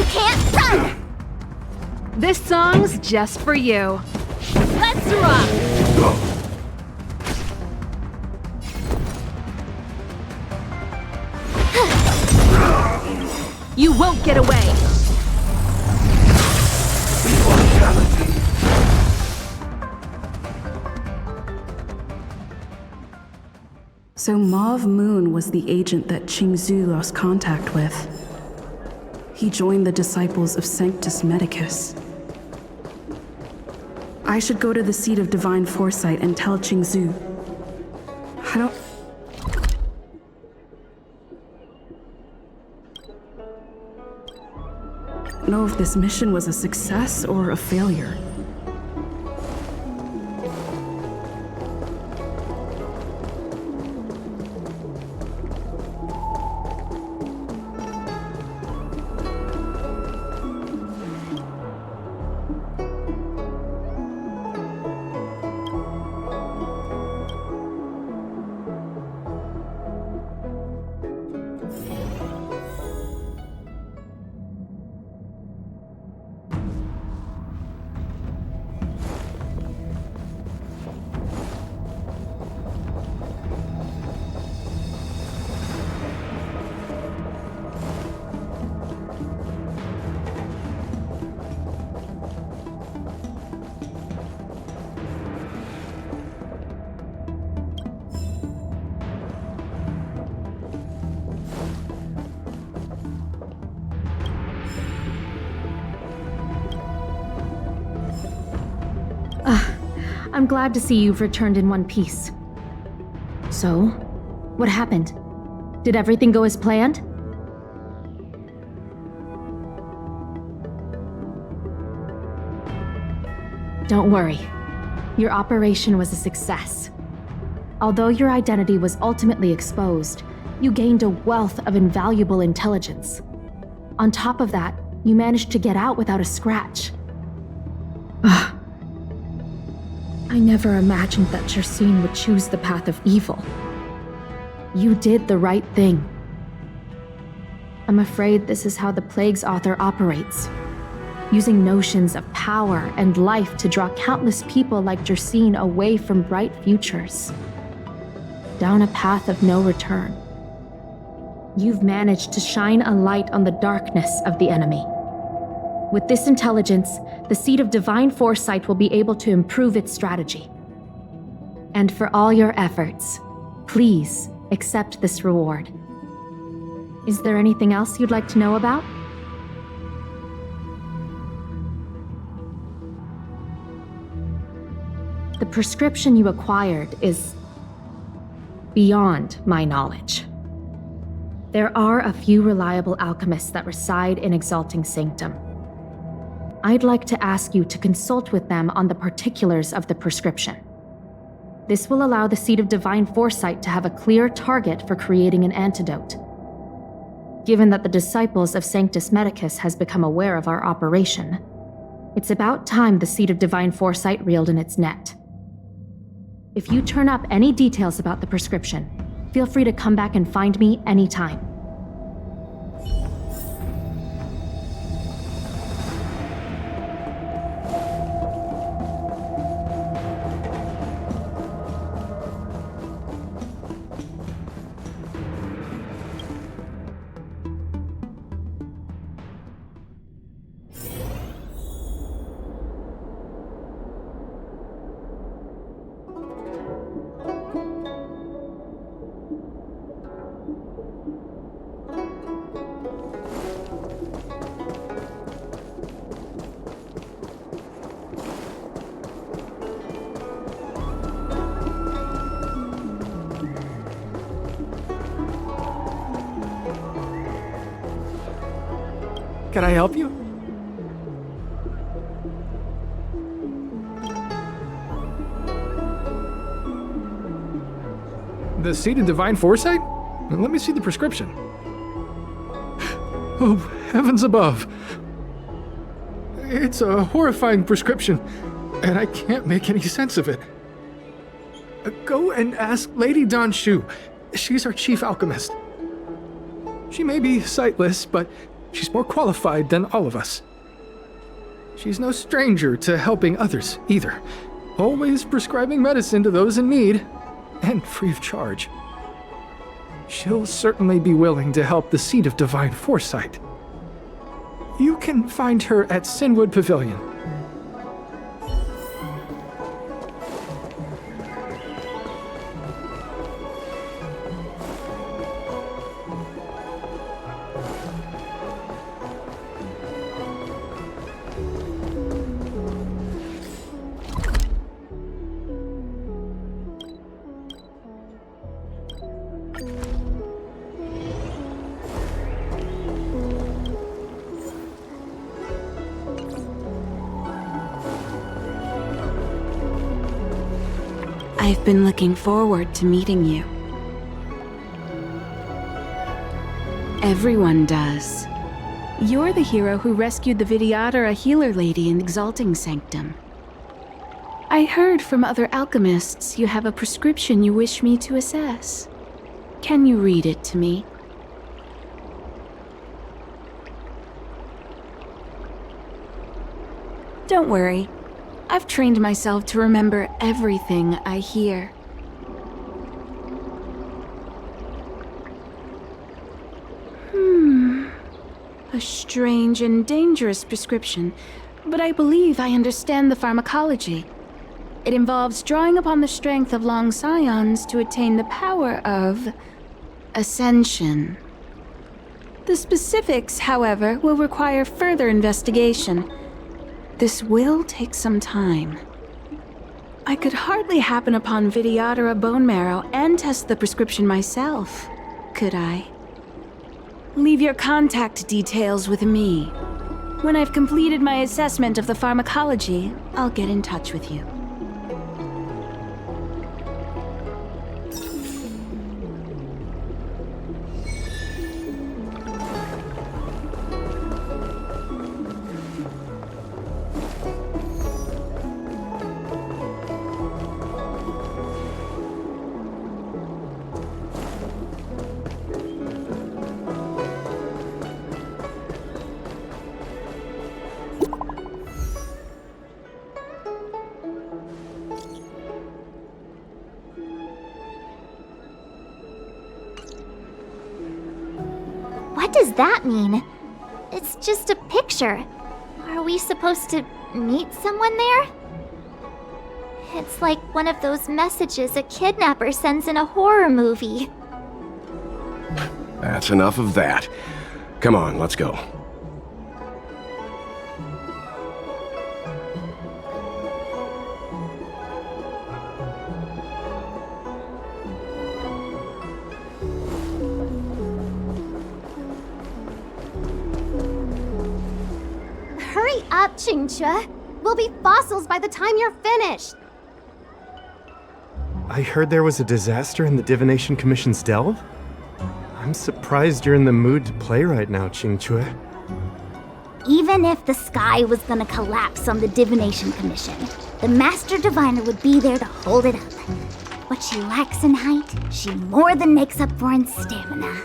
Speaker 5: can't run!
Speaker 14: This song's just for you. Let's rock! You won't get away!
Speaker 15: So Mauve Moon was the agent that Qingque lost contact with. He joined the disciples of Sanctus Medicus. I should go to the seat of divine foresight and tell Qingque. I don't know if this mission was a success or a failure.
Speaker 4: I'm glad to see you've returned in one piece. So, what happened? Did everything go as planned? Don't worry. Your operation was a success. Although your identity was ultimately exposed, you gained a wealth of invaluable intelligence. On top of that, you managed to get out without a scratch. I never imagined that Jersine would choose the path of evil. You did the right thing. I'm afraid this is how the Plague's author operates, using notions of power and life to draw countless people like Jersine away from bright futures, down a path of no return. You've managed to shine a light on the darkness of the enemy. With this intelligence, the Seat of Divine Foresight will be able to improve its strategy. And for all your efforts, please accept this reward. Is there anything else you'd like to know about? The prescription you acquired is beyond my knowledge. There are a few reliable alchemists that reside in Exalting Sanctum. I'd like to ask you to consult with them on the particulars of the prescription. This will allow the Seat of Divine Foresight to have a clear target for creating an antidote. Given that the disciples of Sanctus Medicus has become aware of our operation, it's about time the Seat of Divine Foresight reeled in its net. If you turn up any details about the prescription, feel free to come back and find me anytime.
Speaker 12: Can I help you? The Seat of Divine Foresight? Let me see the prescription. Oh, heavens above. It's a horrifying prescription, and I can't make any sense of it. Go and ask Lady Danshu. She's our chief alchemist. She may be sightless, but She's more qualified than all of us. She's no stranger to helping others, either. Always prescribing medicine to those in need, and free of charge. She'll certainly be willing to help the Seat of Divine Foresight. You can find her at Sinwood Pavilion.
Speaker 14: I've been looking forward to meeting you. Everyone does.
Speaker 15: You're the hero who rescued the Vidyadhara healer lady in Exalting Sanctum. I heard from other alchemists you have a prescription you wish me to assess. Can you read it to me? Don't worry. I've trained myself to remember everything I hear. A strange and dangerous prescription, but I believe I understand the pharmacology. It involves drawing upon the strength of long scions to attain the power of ascension. The specifics, however, will require further investigation. This will take some time. I could hardly happen upon Vidyadhara bone marrow and test the prescription myself, could I? Leave your contact details with me. When I've completed my assessment of the pharmacology, I'll get in touch with you.
Speaker 5: What does that mean? It's just a picture. Are we supposed to meet someone there? It's like one of those messages a kidnapper sends in a horror movie.
Speaker 6: That's enough of that. Come on, let's go.
Speaker 1: Hurry up, Qingque. We'll be fossils by the time you're finished.
Speaker 9: I heard there was a disaster in the Divination Commission's delve? I'm surprised you're in the mood to play right now, Qingque.
Speaker 5: Even if the sky was gonna collapse on the Divination Commission, the Master Diviner would be there to hold it up. What she lacks in height, she more than makes up for in stamina.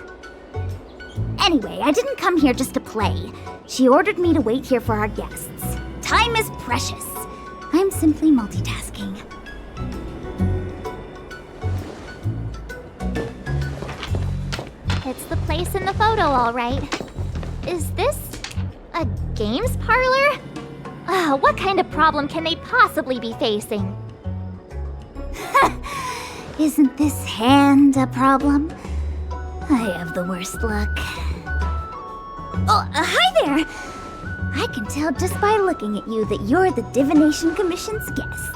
Speaker 5: Anyway, I didn't come here just to play. She ordered me to wait here for our guests. Time is precious. I'm simply multitasking. It's the place in the photo, all right. Is this a games parlor? What kind of problem can they possibly be facing? Isn't this hand a problem? I have the worst luck. Oh, hi there! I can tell just by looking at you that you're the Divination Commission's guests.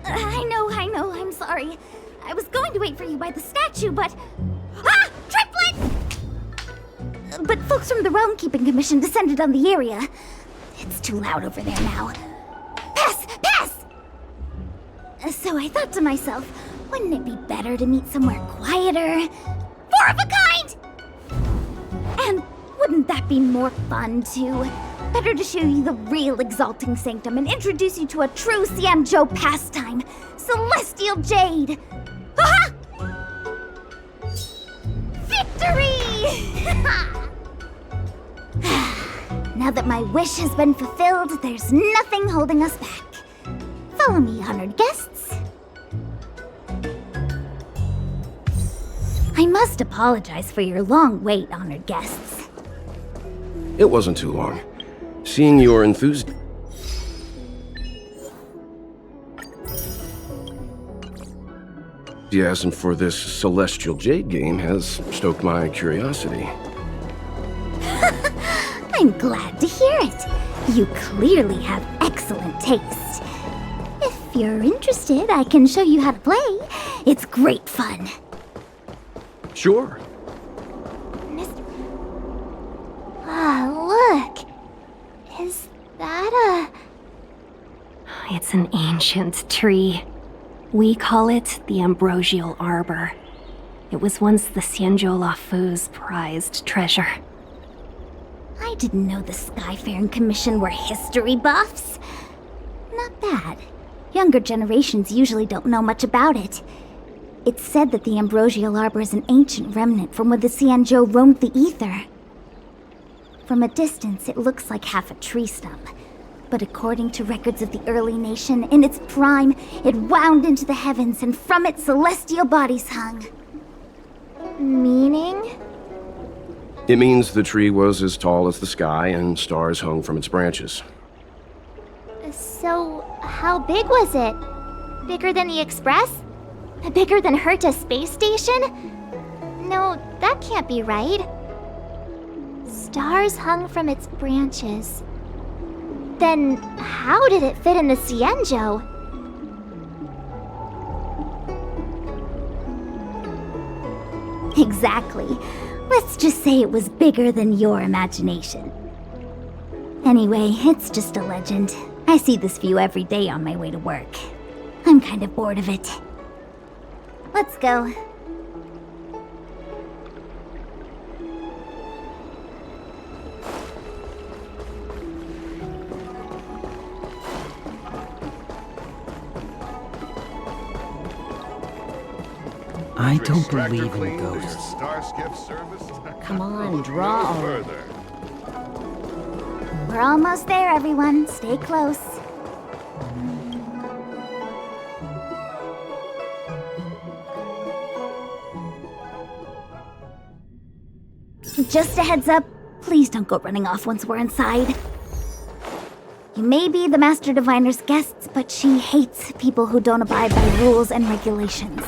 Speaker 5: I know, I'm sorry. I was going to wait for you by the statue, but... Ah! Triplet! But folks from the Realm Keeping Commission descended on the area. It's too loud over there now. Pass! Pass! So I thought to myself, wouldn't it be better to meet somewhere quieter? More of a kind! And wouldn't that be more fun, too? Better to show you the real Exalting Sanctum and introduce you to a true Xianzhou pastime, Celestial Jade! Aha! Victory! Now that my wish has been fulfilled, there's nothing holding us back. Follow me, honored guests. I must apologize for your long wait, honored guests.
Speaker 6: It wasn't too long. Seeing your enthusiasm for this Celestial Jade game has stoked my curiosity.
Speaker 5: I'm glad to hear it. You clearly have excellent taste. If you're interested, I can show you how to play. It's great fun.
Speaker 6: Sure.
Speaker 5: Look. Is that a...
Speaker 2: It's an ancient tree. We call it the Ambrosial Arbor. It was once the Xianzhou Loufu's prized treasure.
Speaker 5: I didn't know the Skyfaring Commission were history buffs. Not bad. Younger generations usually don't know much about it. It's said that the Ambrosial Arbor is an ancient remnant from when the Xianzhou roamed the ether. From a distance, it looks like half a tree stump. But according to records of the early nation, in its prime, it wound into the heavens, and from it celestial bodies hung.
Speaker 1: Meaning?
Speaker 6: It means the tree was as tall as the sky and stars hung from its branches.
Speaker 1: So, how big was it? Bigger than the Express? Bigger than Herta space station? No, that can't be right. Stars hung from its branches. Then, how did it fit in the Xianzhou?
Speaker 5: Exactly. Let's just say it was bigger than your imagination. Anyway, it's just a legend. I see this view every day on my way to work. I'm kind of bored of it. Let's go.
Speaker 11: I don't believe in ghosts.
Speaker 5: Come on, draw. We're almost there, everyone. Stay close. Just a heads up, please don't go running off once we're inside. You may be the Master Diviner's guests, but she hates people who don't abide by rules and regulations.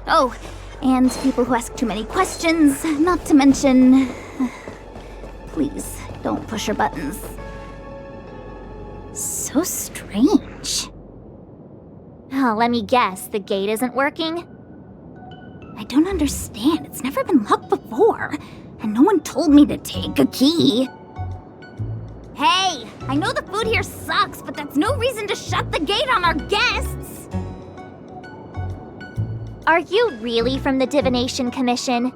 Speaker 5: Oh, and people who ask too many questions, not to mention... Please, don't push her buttons. So strange.
Speaker 1: Oh, let me guess, the gate isn't working?
Speaker 5: I don't understand. It's never been locked before. And no one told me to take a key. Hey, I know the food here sucks, but that's no reason to shut the gate on our guests.
Speaker 1: Are you really from the Divination Commission?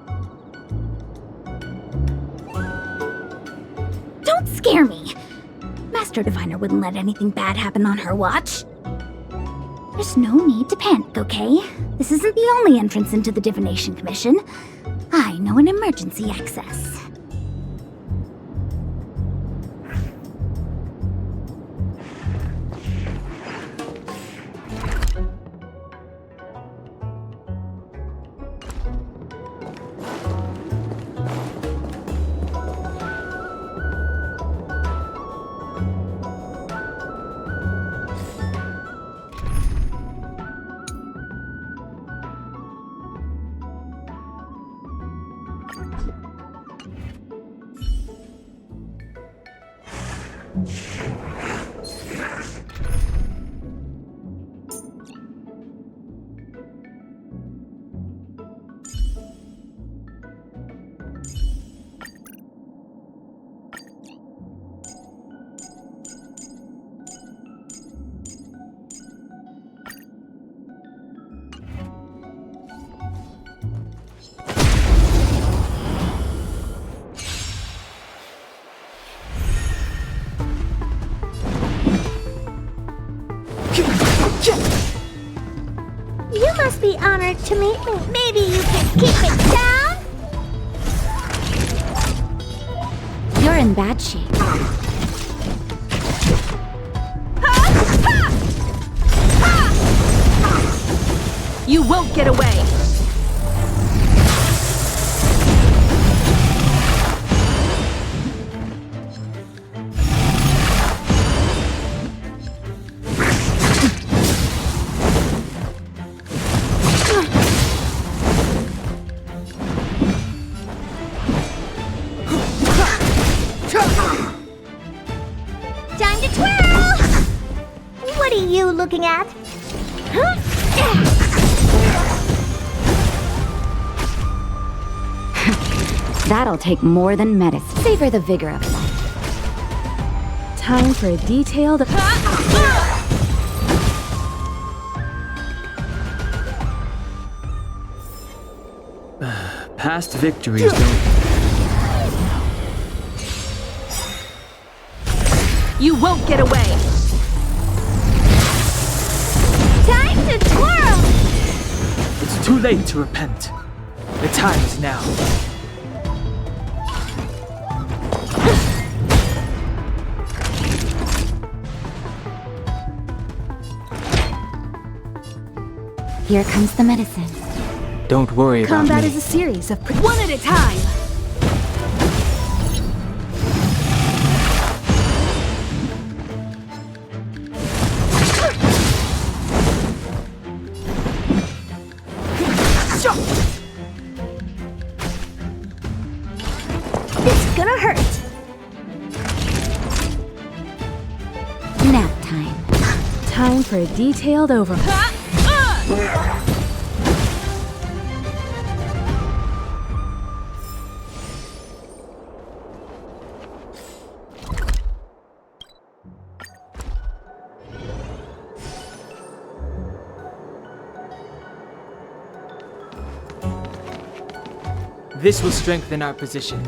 Speaker 5: Don't scare me. Master Diviner wouldn't let anything bad happen on her watch. There's no need to panic, okay? This isn't the only entrance into the Divination Commission. I know an emergency access. must be honored to meet me. Maybe you can keep it down?
Speaker 3: You're in bad shape.
Speaker 14: You won't get away!
Speaker 5: Time to twirl! What are you looking at?
Speaker 3: That'll take more than medicine. Savor the vigor of life.
Speaker 2: Time for a detailed...
Speaker 11: Past victories don't...
Speaker 14: You won't get away!
Speaker 5: Time to twirl!
Speaker 11: It's too late to repent. The time is now.
Speaker 3: Here comes the medicine.
Speaker 11: Don't worry about
Speaker 2: Combat
Speaker 11: me.
Speaker 2: is a series of...
Speaker 14: One at a time!
Speaker 5: It's gonna hurt.
Speaker 3: Nap time.
Speaker 2: Time for a detailed overhaul.
Speaker 11: This will strengthen our position.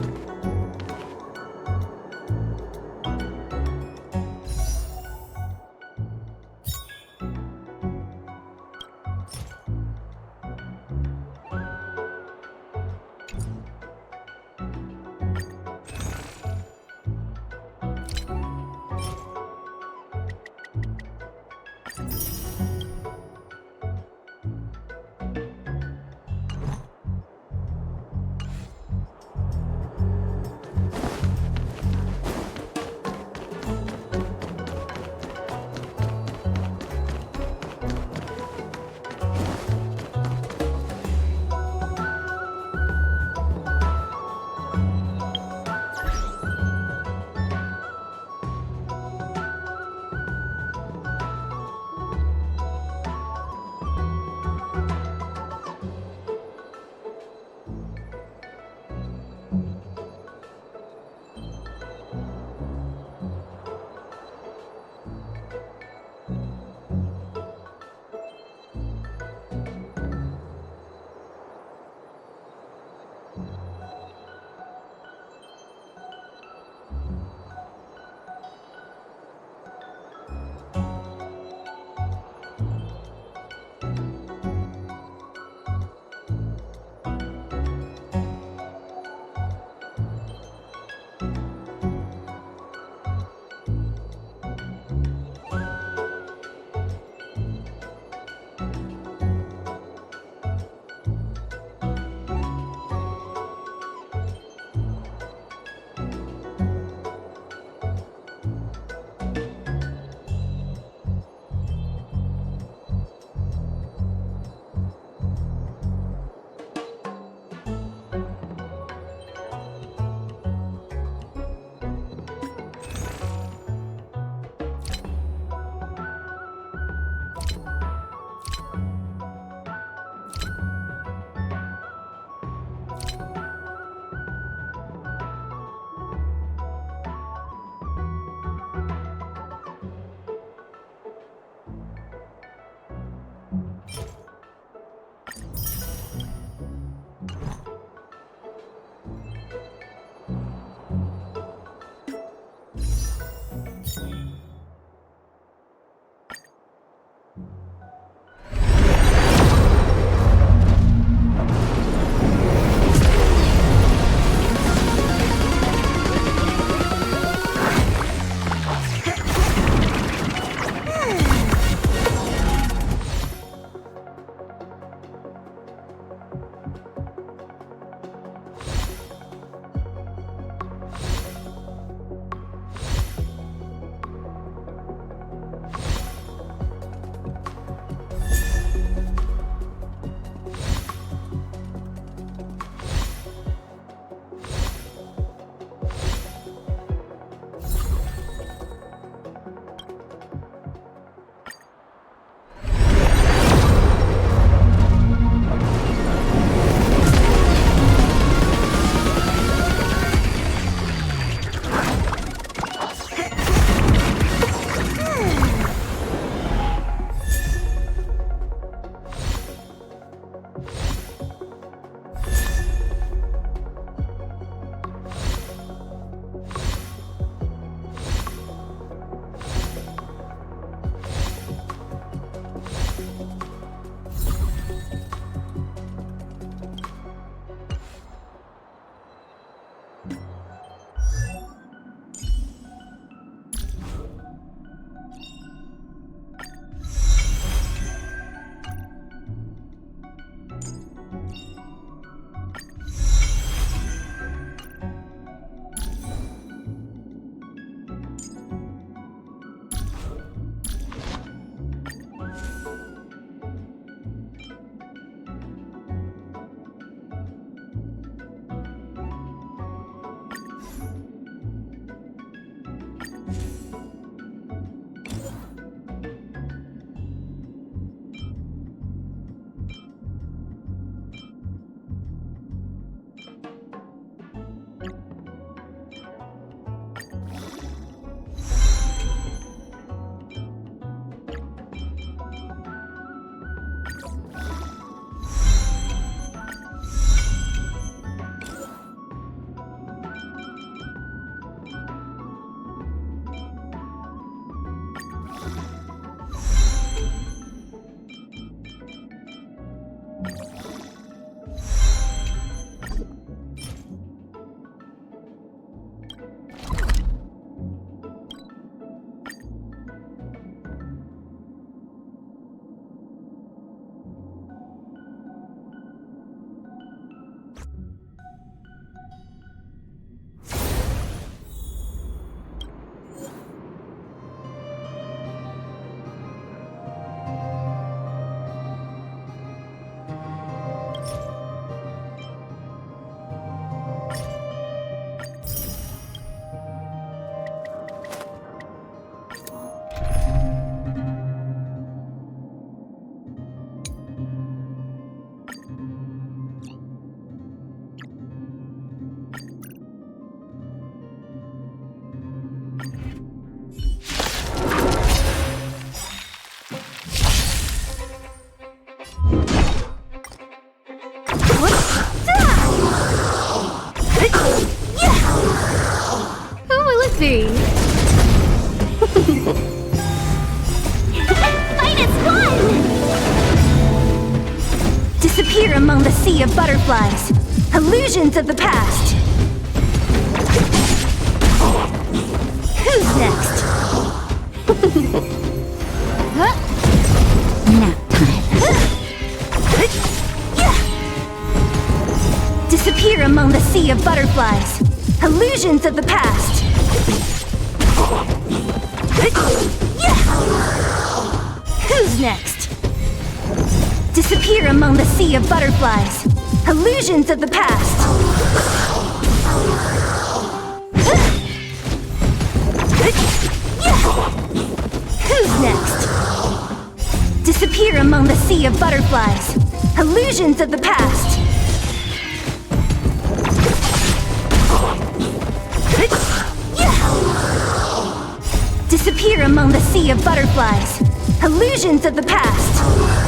Speaker 14: See.
Speaker 5: Fight is won! Disappear among the sea of butterflies. Illusions of the past. Who's next? Nap time. Disappear among the sea of butterflies. Illusions of the past. Who's next? Disappear among the sea of butterflies. Illusions of the past. Who's next? Disappear among the sea of butterflies. Illusions of the past. Disappear among the sea of butterflies. Illusions of the past.